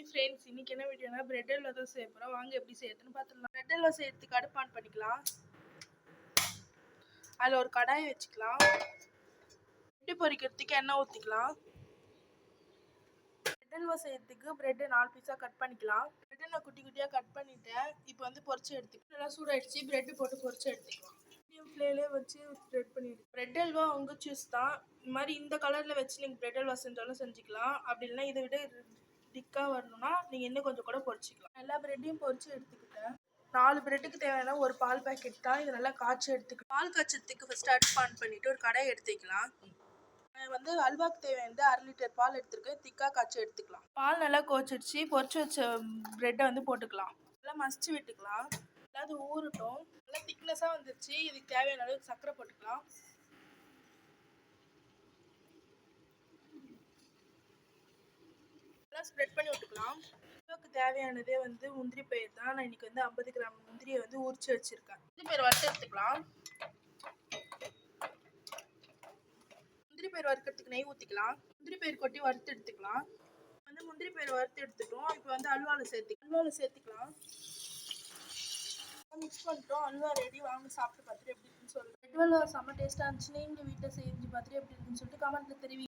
Hi friends, இன்னைக்கு என்ன வீடியோனா bread halwa தான் செய்ய போகிறோம். வாங்க எப்படி செய்யறதுன்னு பார்த்துடலாம். பிரெட் அல்வா செய்யறதுக்கு அடுப்பு ஆன் பண்ணிக்கலாம். அதில் ஒரு கடாயை வச்சுக்கலாம். பிரெட்டு பொரிக்கிறதுக்கு எண்ணெய் ஊற்றிக்கலாம். பிரெட் அல்வா செய்யறதுக்கு பிரெட்டை 4 பீஸாக கட் பண்ணிக்கலாம். பிரெட்டை நான் குட்டி குட்டியாக கட் பண்ணிட்டேன். இப்போ வந்து பொரிச்சு எடுத்துக்கலாம். நல்லா சூடாயிடுச்சு. பிரெட்டு போட்டு பொரிச்சு எடுத்துக்கலாம். மீடியம் ஃப்ளேம்லேயே வச்சு ஸ்ப்ரெட் பண்ணிடுங்க. பிரெட் அல்வா உங்கள் சூஸ் தான். இந்த மாதிரி இந்த கலரில் வச்சு நீங்கள் பிரெட் அல்வா செஞ்சாலும் செஞ்சுக்கலாம். அப்படி இல்லைன்னா இதை விட திக்காக வரணும்னா நீங்கள் இன்னும் கொஞ்சம் கூட பொரிச்சிக்கலாம். எல்லா பிரெட்டையும் பொரிச்சு எடுத்துக்கிட்டேன். 4 பிரெட்டுக்கு தேவையான ஒரு பால் பேக்கெட் தான். இதை நல்லா காய்ச்சி எடுத்துக்கலாம். பால் காய்ச்சத்துக்கு ஃபஸ்ட்டு அடுப்பு ஆன் பண்ணிவிட்டு ஒரு கடாயை எடுத்துக்கலாம். வந்து அல்வாக்கு தேவையானது 1/2 லிட்டர் பால் எடுத்துருக்கு. திக்காக காய்ச்சி எடுத்துக்கலாம். பால் நல்லா கோச்சிடுச்சு. பொரிச்சு வச்ச பிரெட்டை வந்து போட்டுக்கலாம். நல்லா மசிச்சு விட்டுக்கலாம். அதாவது ஊறட்டும். நல்லா திக்னஸாக வந்துருச்சு. இதுக்கு தேவையான அளவுக்கு சர்க்கரை போட்டுக்கலாம். நல்லா ஸ்ப்ரெட் பண்ணி விட்டுக்கலாம். அல்வாக்கு தேவையானதே வந்து முந்திரி பயிர் தான். நான் இன்னைக்கு வந்து 50 கிராம் முந்திரியை வந்து உரிச்சு வச்சிருக்கேன். முந்திரி பயிர் வறுத்து எடுத்துக்கலாம். முந்திரி பயிர் வறுக்கிறதுக்கு நெய் ஊற்றிக்கலாம். முந்திரி பயிர் கொட்டி வறுத்து எடுத்துக்கலாம். வந்து முந்திரி பயிர் வறுத்து எடுத்துட்டோம். இப்போ வந்து அல்வாவில் சேர்த்துக்கலாம். மிக்ஸ் பண்ணிட்டோம். அல்வா ரெடி. வாங்க சாப்பிட்டு பார்த்துட்டு எப்படி இருக்குன்னு சொல்லுங்கள். பிரெட் அல்வா செம்ம டேஸ்ட்டாக இருந்துச்சு. நீங்களும் வீட்டில் செஞ்சு பார்த்துட்டு எப்படி இருக்குன்னு சொல்லிட்டு கமெண்ட்டில் தெரிவிங்க.